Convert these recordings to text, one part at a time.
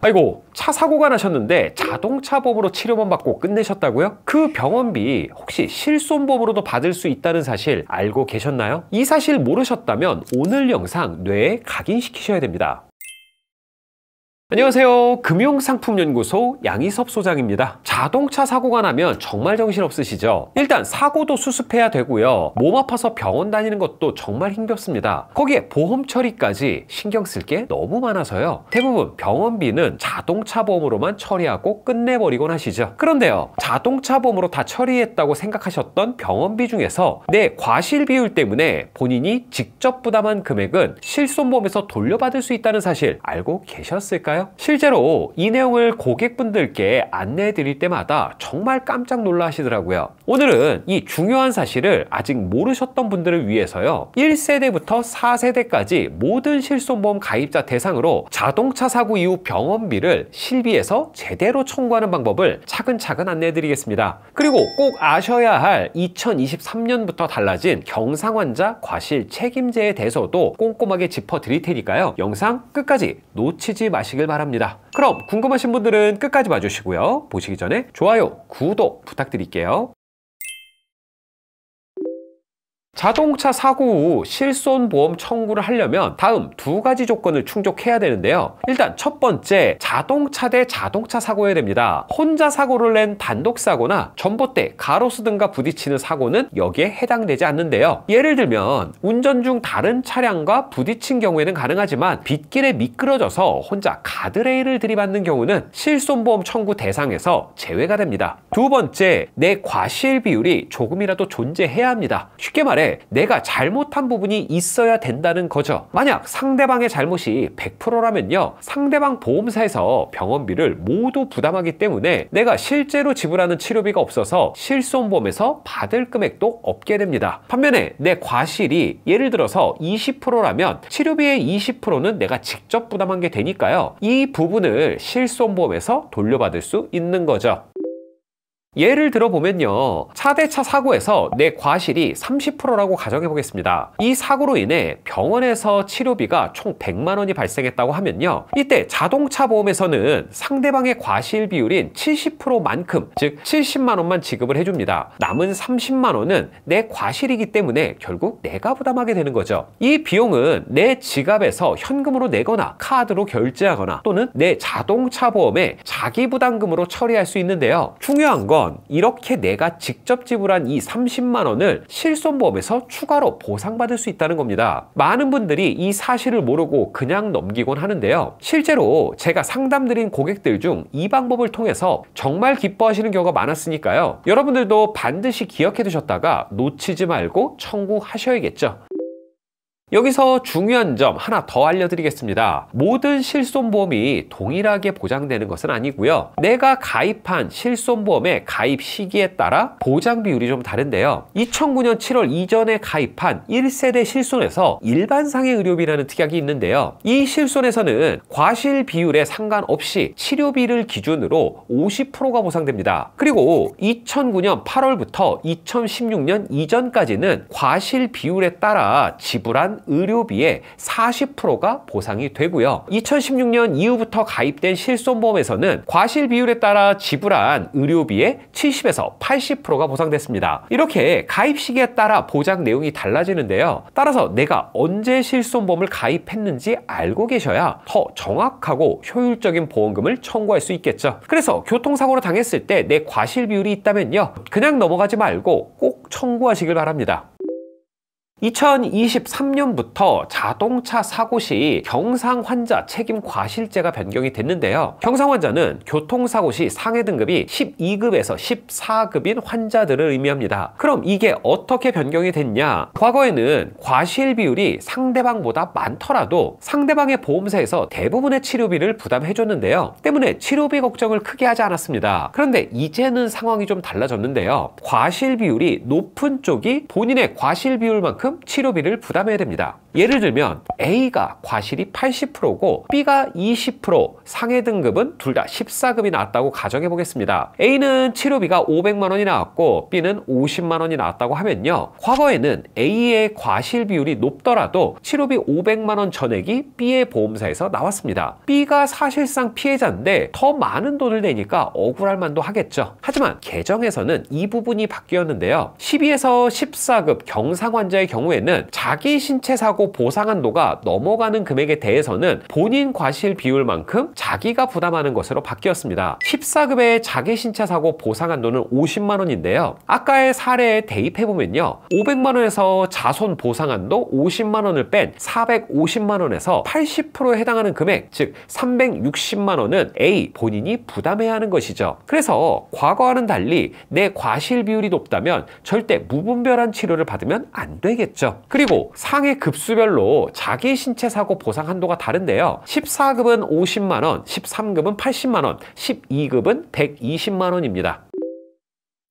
아이고, 차 사고가 나셨는데 자동차 보험으로 치료만 받고 끝내셨다고요? 그 병원비 혹시 실손보험으로도 받을 수 있다는 사실 알고 계셨나요? 이 사실 모르셨다면 오늘 영상 뇌에 각인시키셔야 됩니다. 안녕하세요. 금융상품연구소 양희섭 소장입니다. 자동차 사고가 나면 정말 정신없으시죠? 일단 사고도 수습해야 되고요. 몸 아파서 병원 다니는 것도 정말 힘겹습니다. 거기에 보험 처리까지 신경 쓸 게 너무 많아서요. 대부분 병원비는 자동차 보험으로만 처리하고 끝내버리곤 하시죠. 그런데요, 자동차 보험으로 다 처리했다고 생각하셨던 병원비 중에서 내 과실 비율 때문에 본인이 직접 부담한 금액은 실손보험에서 돌려받을 수 있다는 사실 알고 계셨을까요? 실제로 이 내용을 고객분들께 안내해 드릴 때마다 정말 깜짝 놀라 하시더라고요. 오늘은 이 중요한 사실을 아직 모르셨던 분들을 위해서요, 1세대부터 4세대까지 모든 실손보험 가입자 대상으로 자동차 사고 이후 병원비를 실비에서 제대로 청구하는 방법을 차근차근 안내해 드리겠습니다. 그리고 꼭 아셔야 할 2023년부터 달라진 경상환자 과실 책임제에 대해서도 꼼꼼하게 짚어 드릴 테니까요, 영상 끝까지 놓치지 마시길 바랍니다. 그럼 궁금하신 분들은 끝까지 봐주시고요. 보시기 전에 좋아요, 구독 부탁드릴게요. 자동차 사고 후 실손보험 청구를 하려면 다음 두 가지 조건을 충족해야 되는데요. 일단 첫 번째, 자동차 대 자동차 사고여야 됩니다. 혼자 사고를 낸 단독사고나 전봇대, 가로수 등과 부딪히는 사고는 여기에 해당되지 않는데요. 예를 들면 운전 중 다른 차량과 부딪힌 경우에는 가능하지만 빗길에 미끄러져서 혼자 가드레일을 들이받는 경우는 실손보험 청구 대상에서 제외가 됩니다. 두 번째, 내 과실 비율이 조금이라도 존재해야 합니다. 쉽게 말해 내가 잘못한 부분이 있어야 된다는 거죠. 만약 상대방의 잘못이 100%라면요, 상대방 보험사에서 병원비를 모두 부담하기 때문에 내가 실제로 지불하는 치료비가 없어서 실손보험에서 받을 금액도 없게 됩니다. 반면에 내 과실이 예를 들어서 20%라면 치료비의 20%는 내가 직접 부담한 게 되니까요, 이 부분을 실손보험에서 돌려받을 수 있는 거죠. 예를 들어보면요, 차대차 사고에서 내 과실이 30%라고 가정해 보겠습니다. 이 사고로 인해 병원에서 치료비가 총 100만 원이 발생했다고 하면요, 이때 자동차 보험에서는 상대방의 과실 비율인 70%만큼, 즉 70만 원만 지급을 해줍니다. 남은 30만 원은 내 과실이기 때문에 결국 내가 부담하게 되는 거죠. 이 비용은 내 지갑에서 현금으로 내거나 카드로 결제하거나 또는 내 자동차 보험에 자기 부담금으로 처리할 수 있는데요, 중요한 건 이렇게 내가 직접 지불한 이 30만 원을 실손보험에서 추가로 보상받을 수 있다는 겁니다. 많은 분들이 이 사실을 모르고 그냥 넘기곤 하는데요, 실제로 제가 상담드린 고객들 중 이 방법을 통해서 정말 기뻐하시는 경우가 많았으니까요, 여러분들도 반드시 기억해 두셨다가 놓치지 말고 청구하셔야겠죠. 여기서 중요한 점 하나 더 알려드리겠습니다. 모든 실손보험이 동일하게 보장되는 것은 아니고요, 내가 가입한 실손보험의 가입 시기에 따라 보장 비율이 좀 다른데요, 2009년 7월 이전에 가입한 1세대 실손에서 일반상해 의료비라는 특약이 있는데요, 이 실손에서는 과실 비율에 상관없이 치료비를 기준으로 50%가 보상됩니다. 그리고 2009년 8월부터 2016년 이전까지는 과실 비율에 따라 지불한 의료비의 40%가 보상이 되고요, 2016년 이후부터 가입된 실손보험에서는 과실 비율에 따라 지불한 의료비의 70에서 80%가 보상됐습니다. 이렇게 가입 시기에 따라 보장 내용이 달라지는데요, 따라서 내가 언제 실손보험을 가입했는지 알고 계셔야 더 정확하고 효율적인 보험금을 청구할 수 있겠죠. 그래서 교통사고로 당했을 때 내 과실 비율이 있다면요, 그냥 넘어가지 말고 꼭 청구하시길 바랍니다. 2023년부터 자동차 사고 시 경상환자 책임 과실제가 변경이 됐는데요, 경상환자는 교통사고 시 상해 등급이 12급에서 14급인 환자들을 의미합니다. 그럼 이게 어떻게 변경이 됐냐? 과거에는 과실 비율이 상대방보다 많더라도 상대방의 보험사에서 대부분의 치료비를 부담해줬는데요, 때문에 치료비 걱정을 크게 하지 않았습니다. 그런데 이제는 상황이 좀 달라졌는데요, 과실 비율이 높은 쪽이 본인의 과실 비율만큼 만큼 치료비를 부담해야 됩니다. 예를 들면 A가 과실이 80%고 B가 20%, 상해 등급은 둘 다 14급이 나왔다고 가정해 보겠습니다. A는 치료비가 500만 원이 나왔고 B는 50만 원이 나왔다고 하면요. 과거에는 A의 과실 비율이 높더라도 치료비 500만 원 전액이 B의 보험사에서 나왔습니다. B가 사실상 피해자인데 더 많은 돈을 내니까 억울할 만도 하겠죠. 하지만 개정에서는 이 부분이 바뀌었는데요. 12에서 14급 경상 환자의 경우에는 자기 신체 사고 보상 한도가 넘어가는 금액에 대해서는 본인 과실 비율만큼 자기가 부담하는 것으로 바뀌었습니다. 14급의 자기 신체 사고 보상 한도는 50만 원인데요. 아까의 사례에 대입해보면요. 500만 원에서 자손 보상 한도 50만 원을 뺀 450만 원에서 80%에 해당하는 금액, 즉 360만 원은 A 본인이 부담해야 하는 것이죠. 그래서 과거와는 달리 내 과실 비율이 높다면 절대 무분별한 치료를 받으면 안 되겠죠. 그리고 상해 급수별로 자기 신체 사고 보상 한도가 다른데요. 14급은 50만 원, 13급은 80만 원, 12급은 120만 원입니다.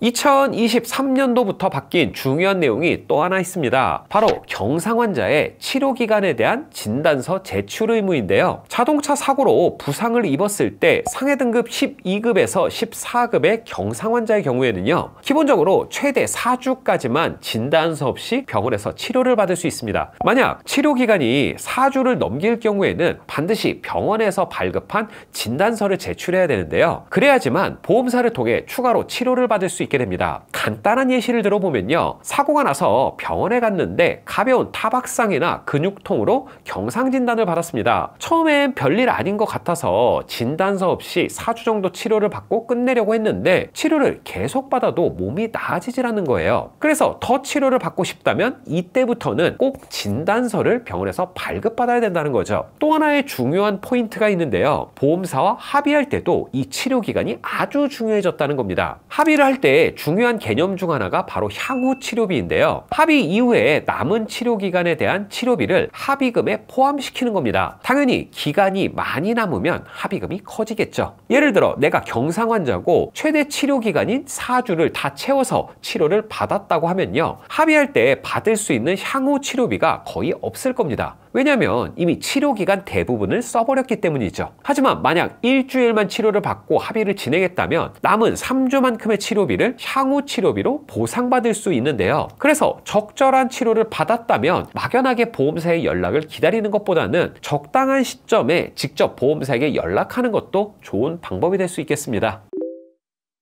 2023년도부터 바뀐 중요한 내용이 또 하나 있습니다. 바로 경상 환자의 치료기간에 대한 진단서 제출 의무인데요. 자동차 사고로 부상을 입었을 때 상해 등급 12급에서 14급의 경상 환자의 경우에는요. 기본적으로 최대 4주까지만 진단서 없이 병원에서 치료를 받을 수 있습니다. 만약 치료기간이 4주를 넘길 경우에는 반드시 병원에서 발급한 진단서를 제출해야 되는데요. 그래야지만 보험사를 통해 추가로 치료를 받을 수 있게 됩니다. 간단한 예시를 들어보면요. 사고가 나서 병원에 갔는데 가벼운 타박상이나 근육통으로 경상 진단을 받았습니다. 처음엔 별일 아닌 것 같아서 진단서 없이 4주 정도 치료를 받고 끝내려고 했는데 치료를 계속 받아도 몸이 나아지질 않는 거예요. 그래서 더 치료를 받고 싶다면 이때부터는 꼭 진단서를 병원에서 발급받아야 된다는 거죠. 또 하나의 중요한 포인트가 있는데요. 보험사와 합의할 때도 이 치료 기간이 아주 중요해졌다는 겁니다. 합의를 할 때 중요한 개념 중 하나가 바로 향후 치료비인데요. 합의 이후에 남은 치료 기간에 대한 치료비를 합의금에 포함시키는 겁니다. 당연히 기간이 많이 남으면 합의금이 커지겠죠. 예를 들어 내가 경상 환자고 최대 치료 기간인 4주를 다 채워서 치료를 받았다고 하면요. 합의할 때 받을 수 있는 향후 치료비가 거의 없을 겁니다. 왜냐면 이미 치료기간 대부분을 써버렸기 때문이죠. 하지만 만약 일주일만 치료를 받고 합의를 진행했다면 남은 3주만큼의 치료비를 향후 치료비로 보상받을 수 있는데요. 그래서 적절한 치료를 받았다면 막연하게 보험사의 연락을 기다리는 것보다는 적당한 시점에 직접 보험사에게 연락하는 것도 좋은 방법이 될 수 있겠습니다.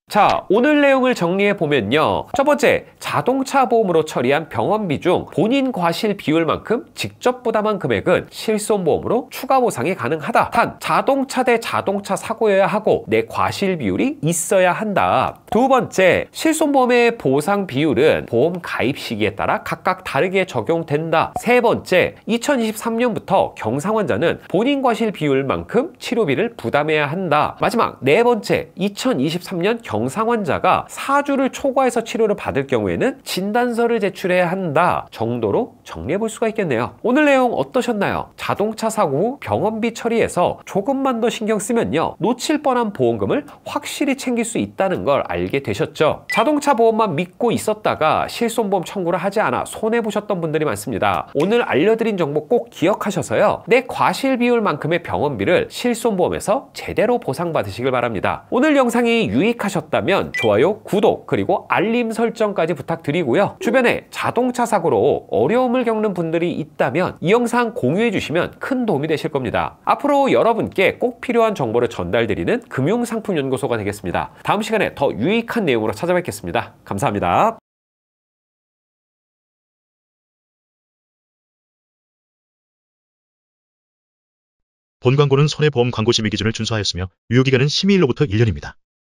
자, 오늘 내용을 정리해 보면요. 첫 번째, 자동차 보험으로 처리한 병원비 중 본인 과실 비율만큼 직접 부담한 금액은 실손보험으로 추가 보상이 가능하다. 단, 자동차 대 자동차 사고여야 하고 내 과실 비율이 있어야 한다. 두 번째, 실손보험의 보상 비율은 보험 가입 시기에 따라 각각 다르게 적용된다. 세 번째, 2023년부터 경상 환자는 본인 과실 비율만큼 치료비를 부담해야 한다. 마지막, 네 번째, 2023년 경상 환자가 4주를 초과해서 치료를 받을 경우에는 진단서를 제출해야 한다 정도로 정리해 볼 수가 있겠네요. 오늘 내용 어떠셨나요? 자동차 사고 후 병원비 처리에서 조금만 더 신경 쓰면요. 놓칠 뻔한 보험금을 확실히 챙길 수 있다는 걸 알게 되셨죠? 자동차 보험만 믿고 있었다가 실손보험 청구를 하지 않아 손해보셨던 분들이 많습니다. 오늘 알려드린 정보 꼭 기억하셔서요. 내 과실 비율만큼의 병원비를 실손보험에서 제대로 보상받으시길 바랍니다. 오늘 영상이 유익하셨다면 좋아요, 구독, 그리고 알림 설정까지 부탁드리고요. 주변에 자동차 사고로 어려움을 겪는 분들이 있다면 이 영상 공유해 주시면 큰 도움이 되실 겁니다. 앞으로 여러분께 꼭 필요한 정보를 전달드리는 금융상품연구소가 되겠습니다. 다음 시간에 더 유익한 내용으로 찾아뵙겠습니다. 감사합니다. 본 광고는 손해보험 광고 심의 기준을 준수하였으며 유효기간은 심의일로부터 1년입니다.